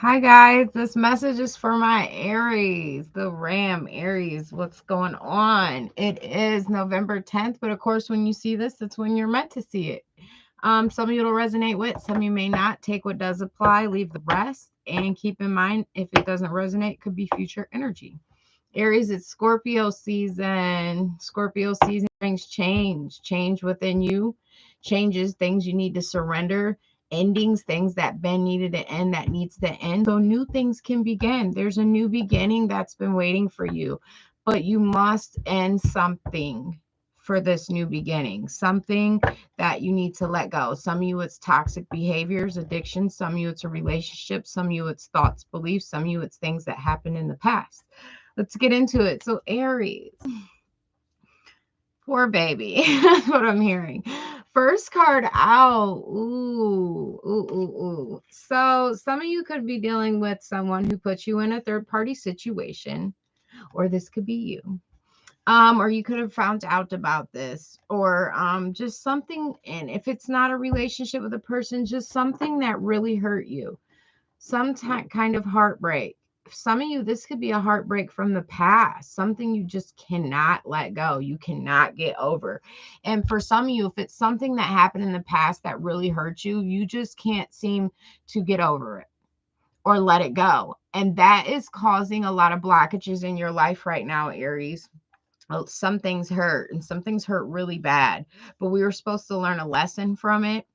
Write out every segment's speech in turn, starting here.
Hi guys, this message is for my Aries, the Ram Aries. What's going on? It is November 10th, but of course, when you see this, that's when you're meant to see it. Some of you will resonate with, some of you may not. Take what does apply, leave the rest, and keep in mind if it doesn't resonate, it could be future energy. Aries, it's Scorpio season. Scorpio season brings change within you, changes, things you need to surrender, endings, things that been needed to end that needs to end. So new things can begin. There's a new beginning that's been waiting for you, but you must end something for this new beginning, something that you need to let go. Some of you it's toxic behaviors, addictions, some of you it's a relationship, some of you it's thoughts, beliefs, some of you it's things that happened in the past. Let's get into it. So, Aries, poor baby. That's what I'm hearing. First card out. Ooh. So, some of you could be dealing with someone who puts you in a third party situation, or this could be you. Or you could have found out about this, or just something. And if it's not a relationship with a person, just something that really hurt you, some kind of heartbreak. Some of you, this could be a heartbreak from the past, something you just cannot let go, you cannot get over. And for some of you, if it's something that happened in the past that really hurt you, you just can't seem to get over it or let it go. And that is causing a lot of blockages in your life right now, Aries. Well, some things hurt and some things hurt really bad, but we were supposed to learn a lesson from it.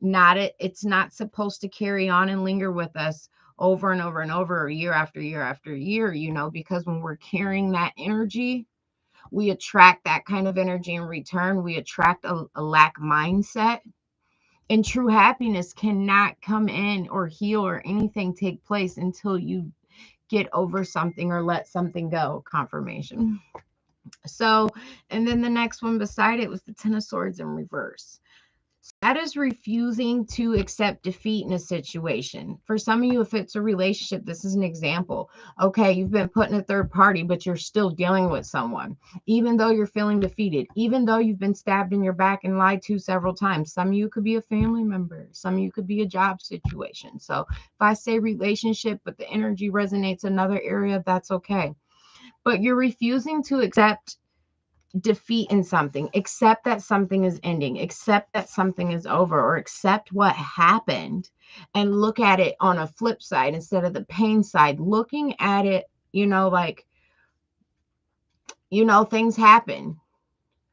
Not it, it's not supposed to carry on and linger with us over and over and over, year after year after year, because when we're carrying that energy, we attract that kind of energy in return. We attract a lack mindset. And true happiness cannot come in or heal or anything take place until you get over something or let something go. Confirmation. So, and then the next one beside it was the Ten of Swords in reverse. That is refusing to accept defeat in a situation. For some of you, if it's a relationship, this is an example. Okay, you've been put in a third party, but you're still dealing with someone, even though you're feeling defeated, even though you've been stabbed in your back and lied to several times. Some of you could be a family member, some of you could be a job situation. So if I say relationship, but the energy resonates another area, that's okay. But you're refusing to accept defeat in something, accept that something is ending, accept that something is over, or accept what happened and look at it on a flip side instead of the pain side, looking at it, like, things happen.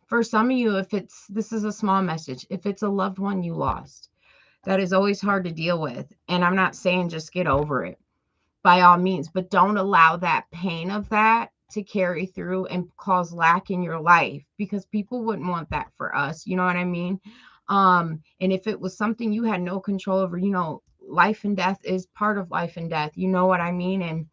For some of you, if it's, this is a small message, if it's a loved one you lost, that is always hard to deal with. And I'm not saying just get over it by all means, but don't allow that pain of that to carry through and cause lack in your life, because people wouldn't want that for us. You know what I mean? And if it was something you had no control over, life and death is part of life and death. You know what I mean? And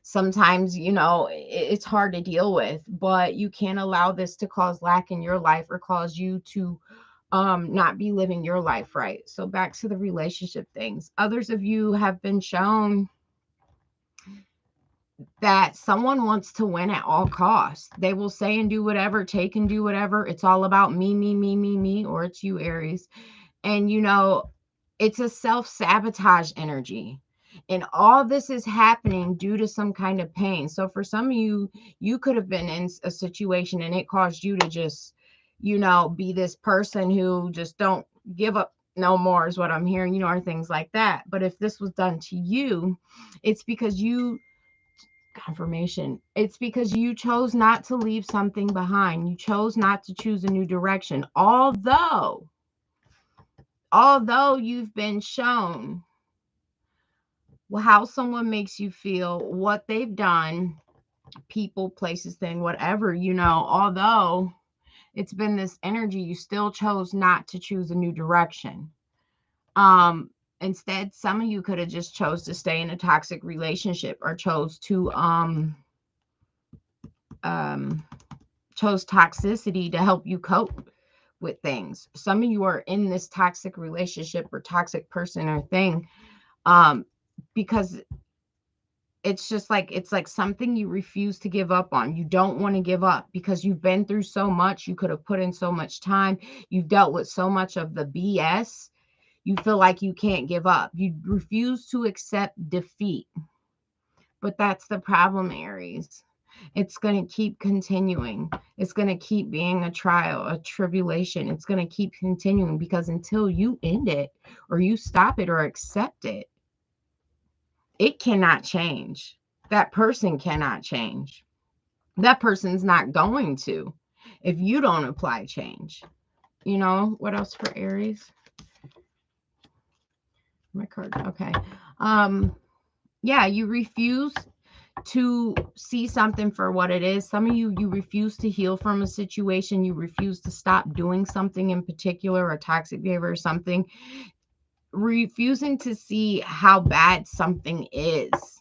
sometimes, it's hard to deal with, but you can't allow this to cause lack in your life or cause you to not be living your life right. So back to the relationship things. Others of you have been shown that someone wants to win at all costs. They will say and do whatever, take and do whatever. It's all about me, or it's you, Aries. And it's a self-sabotage energy. And all this is happening due to some kind of pain. So for some of you, you could have been in a situation and it caused you to just, be this person who just don't give up no more, is what I'm hearing, or things like that. But if this was done to you, it's because you, confirmation, it's because you chose not to leave something behind. You chose not to choose a new direction. Although you've been shown how someone makes you feel, what they've done, people, places, thing, whatever, although it's been this energy, you still chose not to choose a new direction. Instead, some of you could have just chose to stay in a toxic relationship, or um chose toxicity to help you cope with things. Some of you are in this toxic relationship or toxic person or thing, um because it's like something you refuse to give up on. You don't want to give up because you've been through so much. You could have put in so much time. You've dealt with so much of the BS. You feel like you can't give up. You refuse to accept defeat. But that's the problem, Aries. It's going to keep continuing. It's going to keep being a trial, a tribulation. It's going to keep continuing because until you end it or you stop it or accept it, it cannot change. That person cannot change. That person's not going to if you don't apply change. You know, what else for Aries? My card. Okay. Yeah, you refuse to see something for what it is. Some of you refuse to heal from a situation. You refuse to stop doing something in particular, a toxic behavior or something. Refusing to see how bad something is.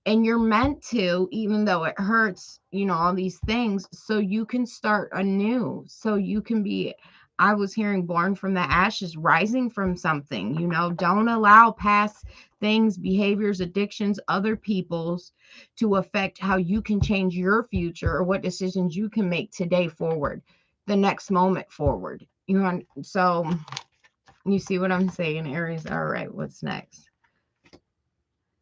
And you're meant to, even though it hurts, you know, all these things, so you can start anew. So you can be, I was hearing, born from the ashes, rising from something. You know, don't allow past things, behaviors, addictions, other people's to affect how you can change your future or what decisions you can make today forward, the next moment forward. You know, so you see what I'm saying, Aries? All right, what's next?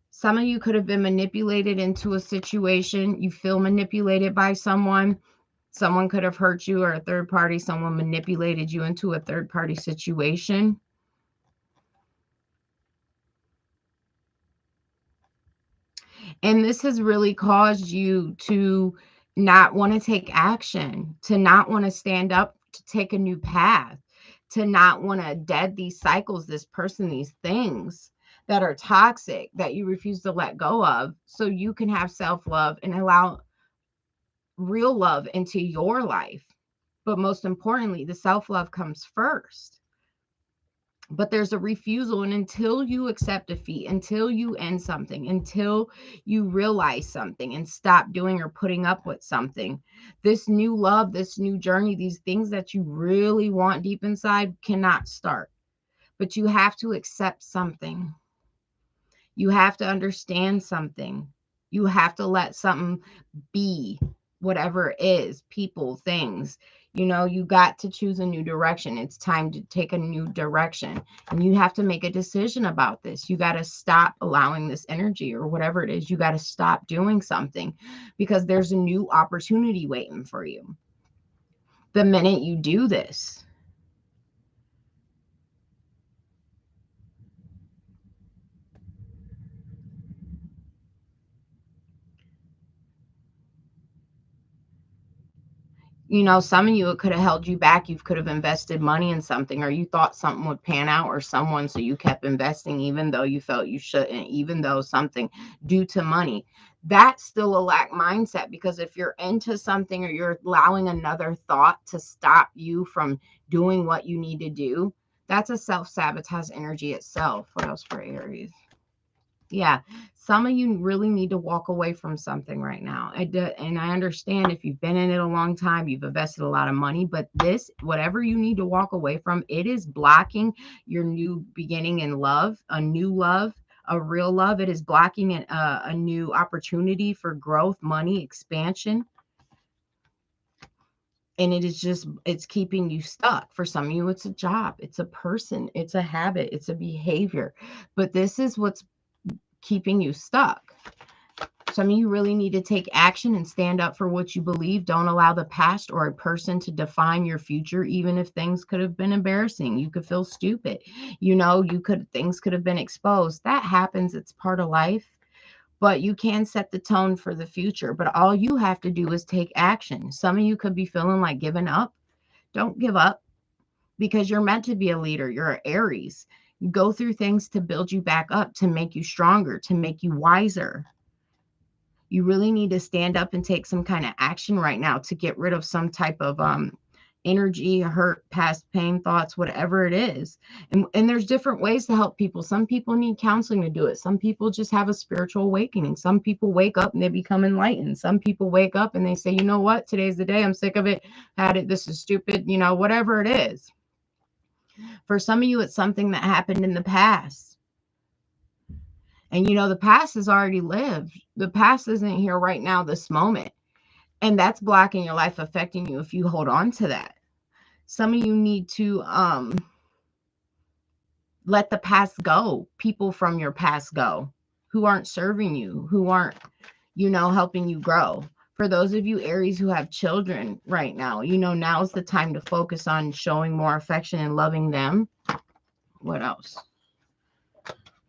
Some of you could have been manipulated into a situation. You feel manipulated by someone. Someone could have hurt you, or a third party, someone manipulated you into a third party situation. And this has really caused you to not want to take action, to not want to stand up, to take a new path, to not want to dead these cycles, this person, these things that are toxic that you refuse to let go of, so you can have self-love and allow real love into your life. But most importantly, the self-love comes first. But there's a refusal. And until you accept defeat, until you end something, until you realize something and stop doing or putting up with something, this new love, this new journey, these things that you really want deep inside cannot start. But you have to accept something. You have to understand something. You have to let something be, whatever it is, people, things. You know, you got to choose a new direction. It's time to take a new direction. And you have to make a decision about this. You got to stop allowing this energy or whatever it is. You got to stop doing something because there's a new opportunity waiting for you the minute you do this. You know, some of you, it could have held you back. You could have invested money in something, or you thought something would pan out or someone, so you kept investing even though you felt you shouldn't, even though something due to money. That's still a lack mindset, because if you're into something or you're allowing another thought to stop you from doing what you need to do, that's a self-sabotage energy itself. What else for Aries? Yeah, some of you really need to walk away from something right now. And I understand if you've been in it a long time, you've invested a lot of money, but this, whatever you need to walk away from, it is blocking your new beginning in love, a new love, a real love. It is blocking a new opportunity for growth, money, expansion. And it is just, it's keeping you stuck. For some of you, it's a job, it's a person, it's a habit, it's a behavior. But this is what's keeping you stuck. Some of you really need to take action and stand up for what you believe. Don't allow the past or a person to define your future, even if things could have been embarrassing. You could feel stupid. You know, things could have been exposed. That happens. It's part of life. But you can set the tone for the future. But all you have to do is take action. Some of you could be feeling like giving up. Don't give up, because you're meant to be a leader. You're an Aries. You go through things to build you back up, to make you stronger, to make you wiser. You really need to stand up and take some kind of action right now to get rid of some type of energy, hurt, past pain, thoughts, whatever it is. And there's different ways to help people. Some people need counseling to do it. Some people just have a spiritual awakening. Some people wake up and they become enlightened. Some people wake up and they say, you know what, today's the day. I'm sick of it. Had it. This is stupid. You know, whatever it is. For some of you, it's something that happened in the past. And, you know, the past has already lived. The past isn't here right now, this moment. And that's blocking your life, affecting you if you hold on to that. Some of you need to let the past go. People from your past go who aren't serving you, who aren't, helping you grow. For those of you Aries who have children right now, now's the time to focus on showing more affection and loving them. What else?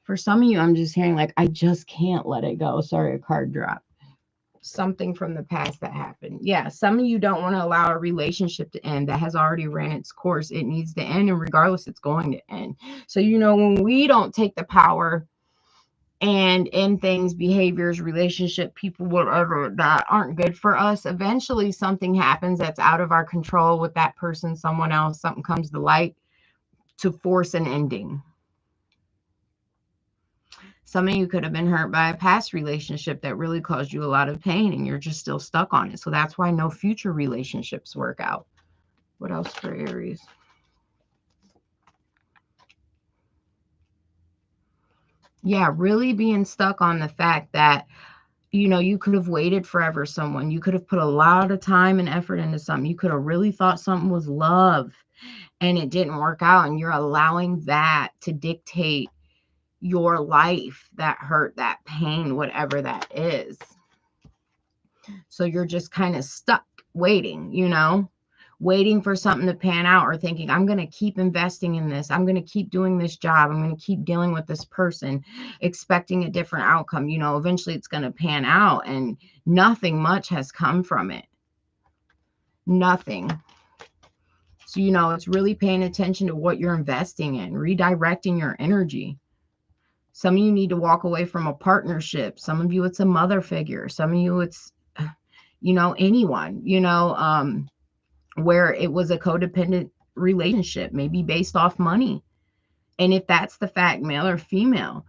For some of you, I'm just hearing like, I just can't let it go. Sorry, a card dropped. Something from the past that happened. Yeah, some of you don't want to allow a relationship to end that has already ran its course. It needs to end, and regardless, it's going to end. So, when we don't take the power and in things, behaviors, relationship, people, whatever, that aren't good for us, eventually something happens that's out of our control with that person, someone else, something comes to light to force an ending. Some of you could have been hurt by a past relationship that really caused you a lot of pain, and you're just still stuck on it. So that's why no future relationships work out. What else for Aries? Yeah, really being stuck on the fact that, you could have waited forever someone. You could have put a lot of time and effort into something. You could have really thought something was love and it didn't work out. And you're allowing that to dictate your life, that hurt, that pain, whatever that is. So you're just kind of stuck waiting, waiting for something to pan out, or thinking, I'm going to keep investing in this. I'm going to keep doing this job. I'm going to keep dealing with this person, expecting a different outcome. Eventually it's going to pan out, and nothing much has come from it. Nothing. So, it's really paying attention to what you're investing in, redirecting your energy. Some of you need to walk away from a partnership. Some of you, it's a mother figure. Some of you, it's, anyone, where it was a codependent relationship, maybe based off money. And if that's the fact, male or female,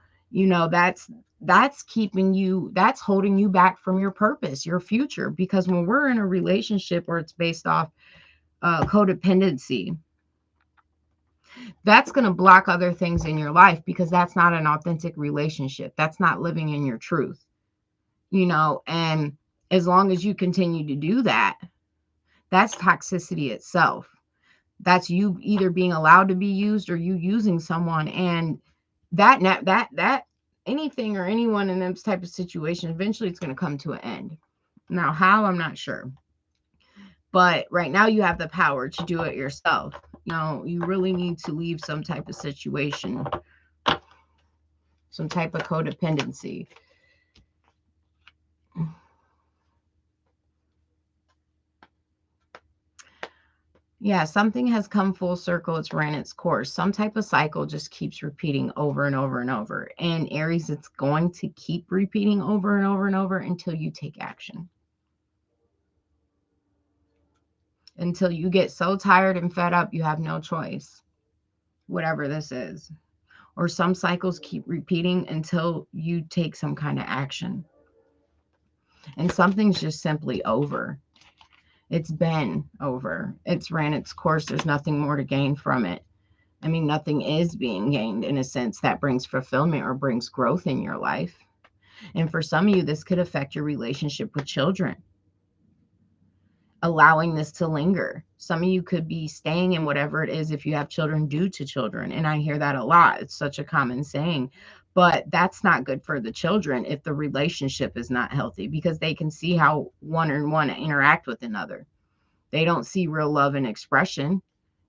that's keeping you, that's holding you back from your purpose, your future. Because when we're in a relationship where it's based off codependency, that's going to block other things in your life, because that's not an authentic relationship. That's not living in your truth, and as long as you continue to do that, that's toxicity itself. That's you either being allowed to be used or you using someone. And that anything or anyone in this type of situation, eventually it's going to come to an end. Now, how, I'm not sure. But right now you have the power to do it yourself. You really need to leave some type of situation, some type of codependency. Yeah, something has come full circle. It's ran its course. Some type of cycle just keeps repeating over and over and over. And Aries, it's going to keep repeating over and over and over until you take action. Until you get so tired and fed up, you have no choice, whatever this is. Or some cycles keep repeating until you take some kind of action. And something's just simply over. It's been over. It's ran its course. There's nothing more to gain from it. I mean, nothing is being gained in a sense that brings fulfillment or brings growth in your life. And for some of you, this could affect your relationship with children, allowing this to linger. Some of you could be staying in whatever it is if you have children due to children. And I hear that a lot. It's such a common saying. But that's not good for the children if the relationship is not healthy, because they can see how one and one interact with another. They don't see real love and expression.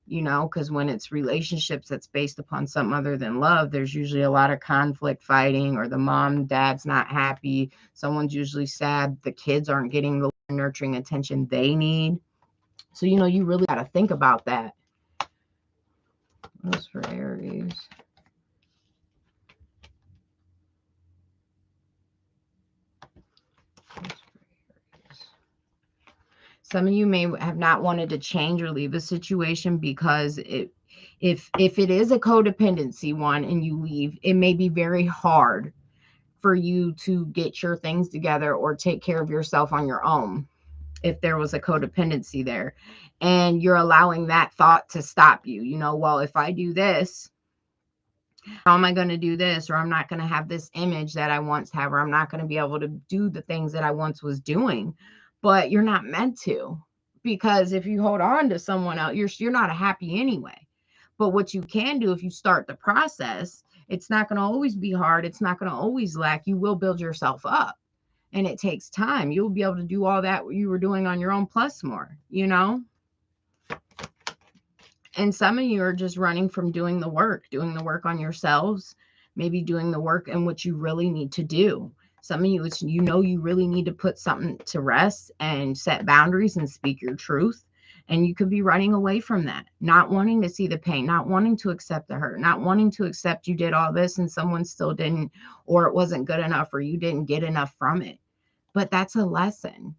Because when it's relationships that's based upon something other than love, there's usually a lot of conflict, fighting, or the mom, dad's not happy. Someone's usually sad. The kids aren't getting the nurturing attention they need. So, you really got to think about that. What's for Aries? Some of you may have not wanted to change or leave a situation because if it is a codependency one and you leave, it may be very hard for you to get your things together or take care of yourself on your own if there was a codependency there. And you're allowing that thought to stop you. Well, if I do this, how am I going to do this? Or I'm not going to have this image that I once have, or I'm not going to be able to do the things that I once was doing. But you're not meant to, because if you hold on to someone else, you're not happy anyway. But what you can do if you start the process, it's not going to always be hard. It's not going to always lack. You will build yourself up, and it takes time. You'll be able to do all that you were doing on your own plus more, you know? And some of you are just running from doing the work on yourselves, maybe doing the work and what you really need to do. Some of you, it's, you know, you really need to put something to rest and set boundaries and speak your truth. And you could be running away from that, not wanting to see the pain, not wanting to accept the hurt, not wanting to accept you did all this and someone still didn't, or it wasn't good enough, or you didn't get enough from it. But that's a lesson.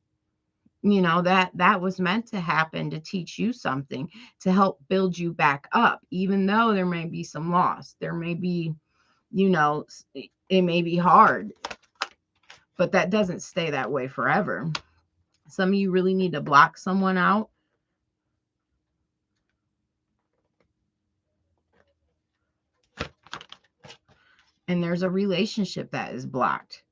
You know, that was meant to happen to teach you something, to help build you back up, even though there may be some loss, there may be, you know, it may be hard, but that doesn't stay that way forever. Some of you really need to block someone out. And there's a relationship that is blocked.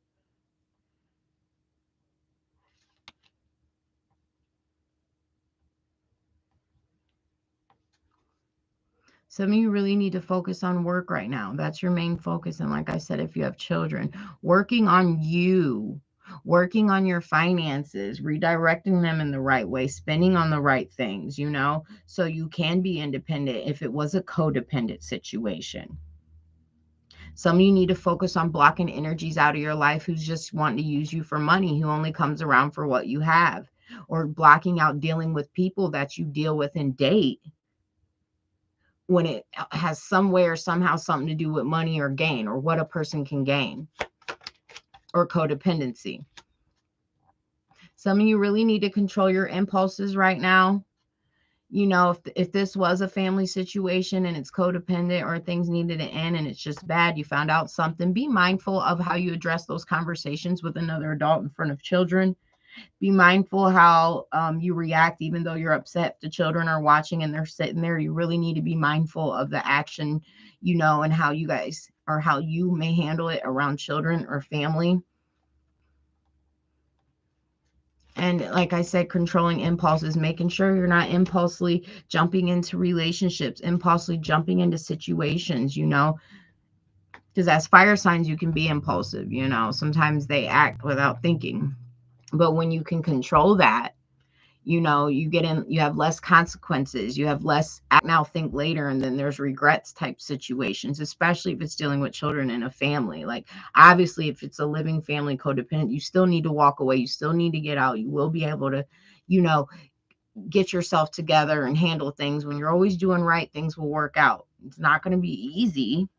Some of you really need to focus on work right now. That's your main focus. And like I said, if you have children, working on you, working on your finances, redirecting them in the right way, spending on the right things, you know, so you can be independent if it was a codependent situation. Some of you need to focus on blocking energies out of your life who's just wanting to use you for money, who only comes around for what you have, or blocking out dealing with people that you deal with and date when it has some way or somehow something to do with money or gain or what a person can gain, or codependency. Some of you really need to control your impulses right now. You know, if this was a family situation and it's codependent, or things needed to end and it's just bad, you found out something, be mindful of how you address those conversations with another adult in front of children. Be mindful how you react, even though you're upset. The children are watching and they're sitting there. You really need to be mindful of the action, you know, and how you guys, or how you may handle it around children or family. And like I said, controlling impulses, making sure you're not impulsively jumping into relationships, impulsively jumping into situations, you know, because as fire signs, you can be impulsive, you know, sometimes they act without thinking. But when you can control that, you know, you get in, you have less consequences, you have less act now, think later, and then there's regrets type situations, especially if it's dealing with children in a family. Like, obviously, if it's a living family codependent, you still need to walk away, you still need to get out, you will be able to, you know, get yourself together and handle things. When you're always doing right, things will work out. It's not going to be easy.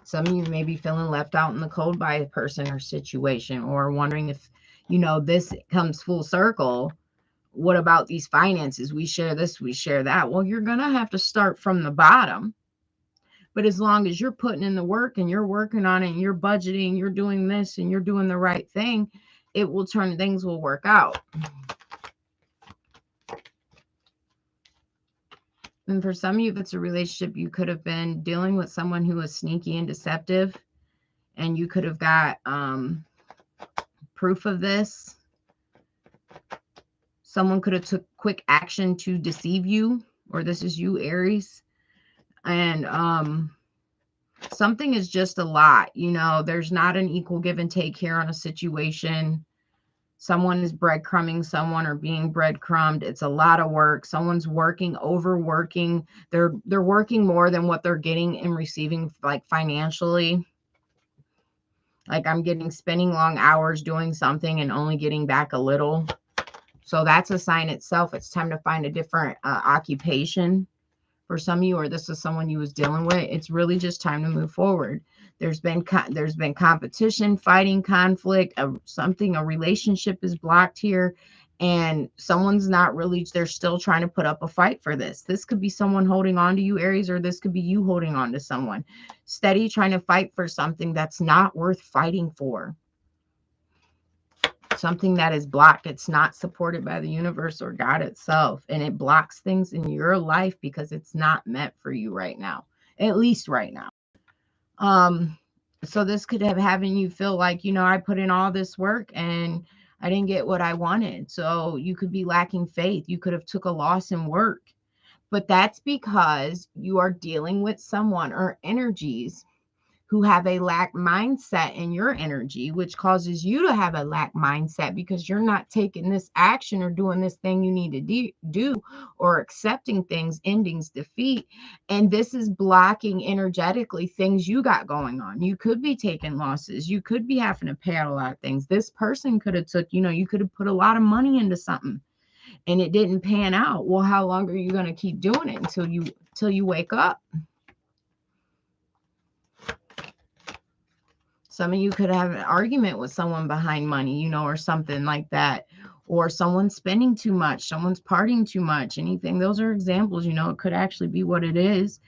Some of you may be feeling left out in the cold by a person or situation, or wondering if, you know, this comes full circle. What about these finances? We share this, we share that. Well, you're going to have to start from the bottom. But as long as you're putting in the work and you're working on it and you're budgeting, you're doing this and you're doing the right thing, it will turn, things will work out. And for some of you, if it's a relationship, you could have been dealing with someone who was sneaky and deceptive, and you could have got proof of this. Someone could have took quick action to deceive you, or this is you, Aries. And something is just a lot, you know, there's not an equal give and take here on a situation. Someone is breadcrumbing someone or being breadcrumbed. It's a lot of work. Someone's working, overworking. They're working more than what they're getting and receiving, like financially. Like, I'm getting, spending long hours doing something and only getting back a little. So that's a sign itself. It's time to find a different occupation for some of you, or this is someone you was dealing with. It's really just time to move forward. There's been competition, fighting, conflict, a relationship is blocked here, and someone's not really, they're still trying to put up a fight for this. This could be someone holding on to you, Aries, or this could be you holding on to someone. Steady trying to fight for something that's not worth fighting for. Something that is blocked. It's not supported by the universe or God itself. And it blocks things in your life because it's not meant for you right now, at least right now. So this could have having you feel like, you know, I put in all this work and I didn't get what I wanted. So you could be lacking faith. You could have took a loss in work, But that's because you are dealing with someone or energies who have a lack mindset in your energy, which causes you to have a lack mindset because you're not taking this action or doing this thing you need to do, or accepting things, endings, defeat. And this is blocking energetically things you got going on. You could be taking losses. You could be having to pay out a lot of things. This person could have took, you could have put a lot of money into something and it didn't pan out. Well, how long are you going to keep doing it until you wake up? Some of you could have an argument with someone behind money, or something like that. Or someone's spending too much, someone's partying too much, anything. Those are examples, it could actually be what it is.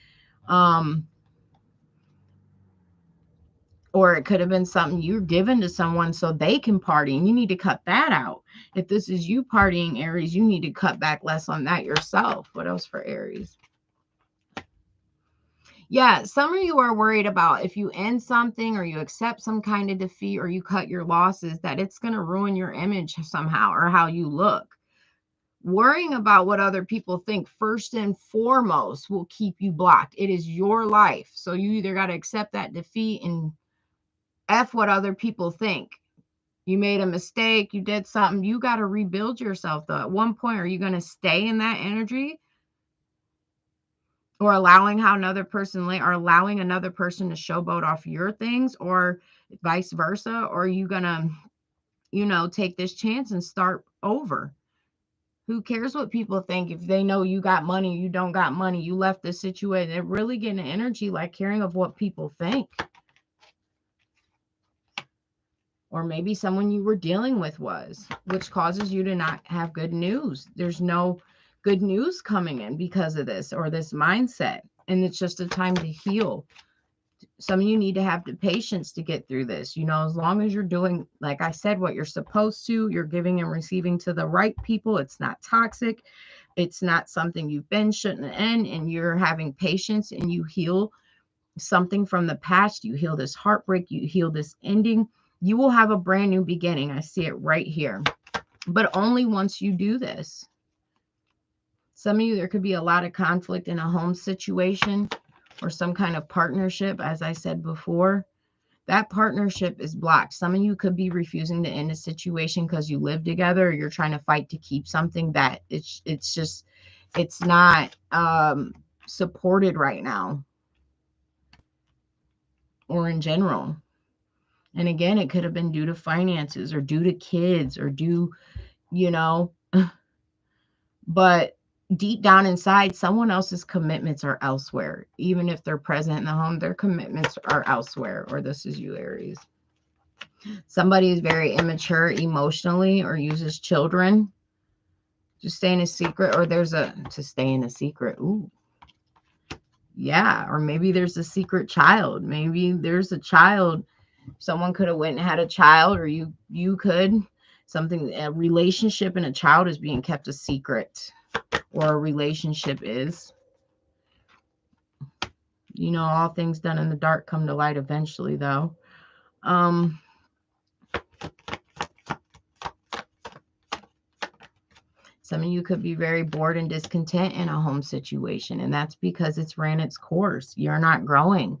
Or it could have been something you're given to someone so they can party, and you need to cut that out. If this is you partying, Aries, you need to cut back less on that yourself. What else for Aries? Yeah, some of you are worried about if you end something or you accept some kind of defeat or you cut your losses, that it's going to ruin your image somehow or how you look. Worrying about what other people think first and foremost will keep you blocked. It is your life. So you either got to accept that defeat and F what other people think. You made a mistake, you did something, you got to rebuild yourself though. At one point, are you going to stay in that energy? Or allowing another person to showboat off your things, or vice versa? Or are you gonna, take this chance and start over? Who cares what people think if they know you got money, you don't got money, you left this situation? They're really getting an energy like caring of what people think. Or maybe someone you were dealing with was, which causes you to not have good news. There's no good news coming in because of this or this mindset. And it's just a time to heal. Some of you need to have the patience to get through this. As long as you're doing, like I said, what you're supposed to, you're giving and receiving to the right people. It's not toxic. It's not something you've been, shouldn't end, and you're having patience and you heal something from the past. You heal this heartbreak. You heal this ending. You will have a brand new beginning. I see it right here, but only once you do this. Some of you, there could be a lot of conflict in a home situation or some kind of partnership. As I said before, that partnership is blocked. Some of you could be refusing to end a situation because you live together, or you're trying to fight to keep something that it's not supported right now, or in general. And again, it could have been due to finances or due to kids or due, but deep down inside, someone else's commitments are elsewhere. Even if they're present in the home, their commitments are elsewhere. Or this is you, Aries. Somebody is very immature emotionally or uses children to stay in a secret, or to stay in a secret. Ooh. Yeah. Or maybe there's a secret child. Maybe there's a child. Someone could have went and had a child, or you could. A relationship and a child is being kept a secret, or a relationship is. All things done in the dark come to light eventually, though. Some of you could be very bored and discontent in a home situation, and that's because it's ran its course. You're not growing.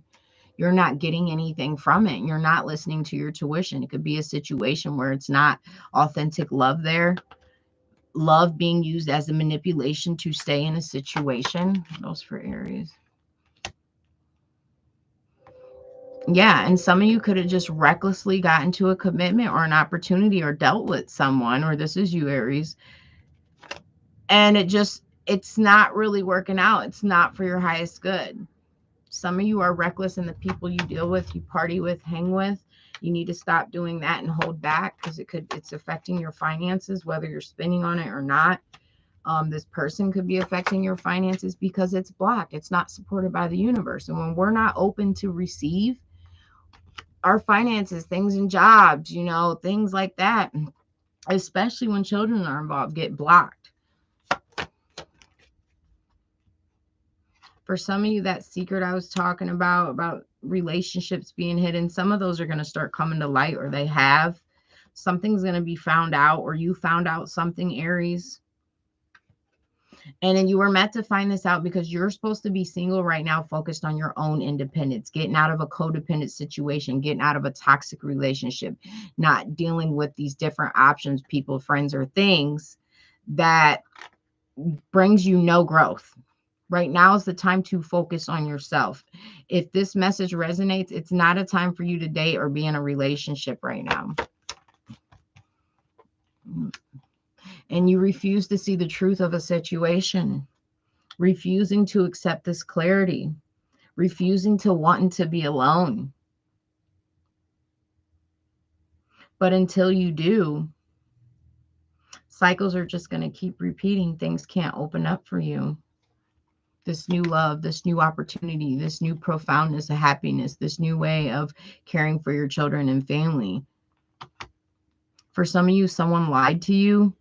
You're not getting anything from it. You're not listening to your tuition. It could be a situation where it's not authentic love there. Love being used as a manipulation to stay in a situation. Those for Aries. Yeah, and some of you could have just recklessly gotten to a commitment or an opportunity or dealt with someone, or this is you, Aries. And it's not really working out. It's not for your highest good. Some of you are reckless in the people you deal with, you party with, hang with. You need to stop doing that and hold back, because it's affecting your finances, whether you're spending on it or not. This person could be affecting your finances because it's blocked. It's not supported by the universe. And when we're not open to receive, our finances, things in jobs, things like that, especially when children are involved, get blocked. For some of you, that secret I was talking about relationships being hidden, some of those are going to start coming to light, or they have. Something's going to be found out, or you found out something, Aries. And then you were meant to find this out because you're supposed to be single right now, focused on your own independence, getting out of a codependent situation, getting out of a toxic relationship, not dealing with these different options, people, friends, or things that brings you no growth. Right now is the time to focus on yourself. If this message resonates, it's not a time for you to date or be in a relationship right now. And you refuse to see the truth of a situation, refusing to accept this clarity, refusing to wanting to be alone. But until you do, cycles are just going to keep repeating. Things can't open up for you. This new love, this new opportunity, this new profoundness of happiness, this new way of caring for your children and family. For some of you, someone lied to you.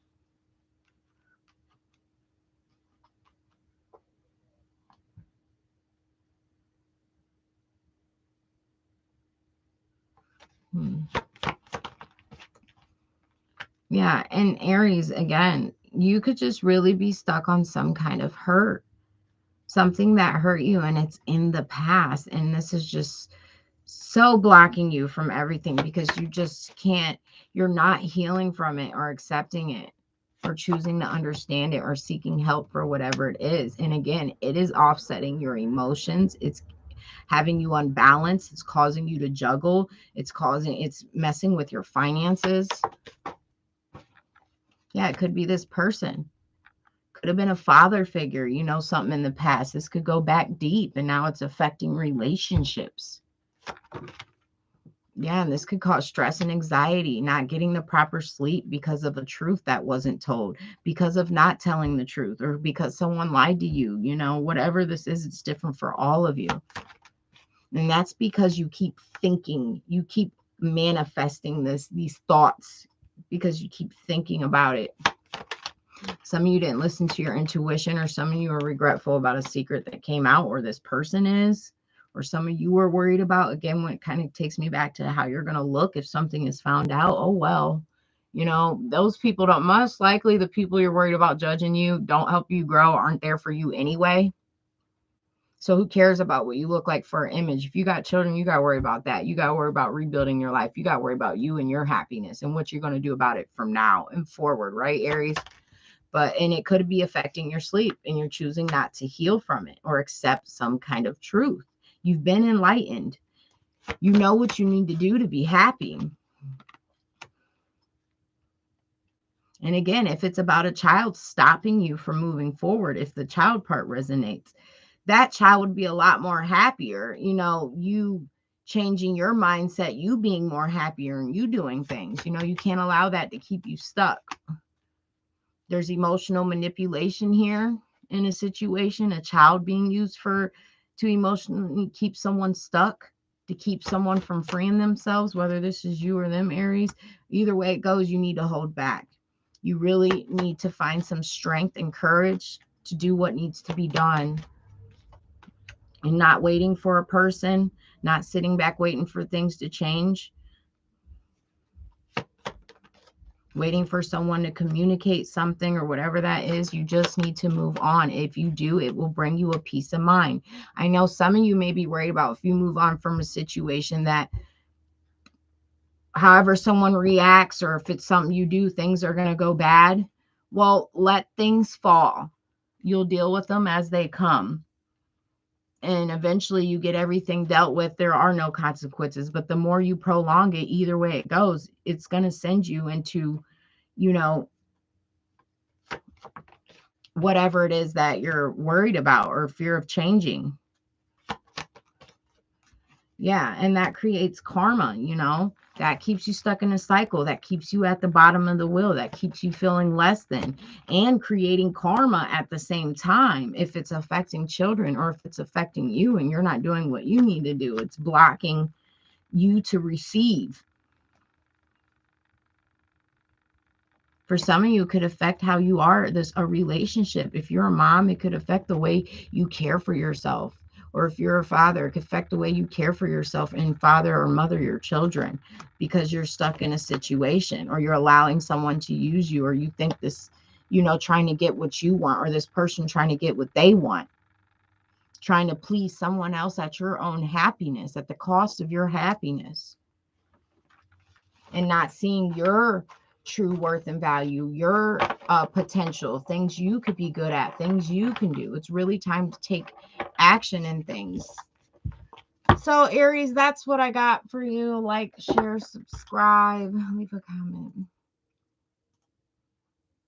Yeah, and Aries, again, you could just really be stuck on some kind of hurt, something that hurt you and it's in the past. And this is just so blocking you from everything because you just can't, you're not healing from it or accepting it or choosing to understand it or seeking help for whatever it is. And again, it is offsetting your emotions. It's having you unbalanced. It's causing you to juggle. It's messing with your finances. Yeah, it could be this person. Could have been a father figure, something in the past. This could go back deep and now it's affecting relationships. Yeah, and this could cause stress and anxiety, not getting the proper sleep because of a truth that wasn't told, because of not telling the truth, or because someone lied to you. Whatever this is, it's different for all of you. And that's because you keep thinking, you keep manifesting these thoughts because you keep thinking about it. Some of you didn't listen to your intuition, or some of you are regretful about a secret that came out, or this person is, or some of you were worried about, again, when it kind of takes me back to how you're going to look if something is found out. Oh, well, those people don't, most likely the people you're worried about judging you don't help you grow, aren't there for you anyway. So who cares about what you look like for an image? If you got children, you got to worry about that. You got to worry about rebuilding your life. You got to worry about you and your happiness and what you're going to do about it from now and forward, right, Aries? And it could be affecting your sleep and you're choosing not to heal from it or accept some kind of truth. You've been enlightened. You know what you need to do to be happy. And again, if it's about a child stopping you from moving forward, if the child part resonates, that child would be a lot more happier. You changing your mindset, you being more happier and you doing things. You can't allow that to keep you stuck. There's emotional manipulation here in a situation, a child being used to emotionally keep someone stuck, to keep someone from freeing themselves, whether this is you or them, Aries. Either way it goes, you need to hold back. You really need to find some strength and courage to do what needs to be done and not waiting for a person, not sitting back waiting for things to change, waiting for someone to communicate something or whatever that is. You just need to move on. If you do, it will bring you a peace of mind. I know some of you may be worried about if you move on from a situation that however someone reacts, or if it's something you do, things are going to go bad. Well, let things fall. You'll deal with them as they come. And eventually you get everything dealt with. There are no consequences. But the more you prolong it, either way it goes, it's going to send you into, whatever it is that you're worried about or fear of changing. Yeah, and that creates karma, that keeps you stuck in a cycle, that keeps you at the bottom of the wheel, that keeps you feeling less than, and creating karma at the same time. If it's affecting children or if it's affecting you and you're not doing what you need to do, it's blocking you to receive. For some of you, it could affect how you are a relationship. If you're a mom, it could affect the way you care for yourself. Or if you're a father, it could affect the way you care for yourself and father or mother your children, because you're stuck in a situation or you're allowing someone to use you, or you think this, you know, trying to get what you want, or this person trying to get what they want, trying to please someone else at your own happiness, at the cost of your happiness, and not seeing your true worth and value, your potential, things you could be good at, things you can do. It's really time to take action in things. So Aries, that's what I got for you. Like, share, subscribe, leave a comment.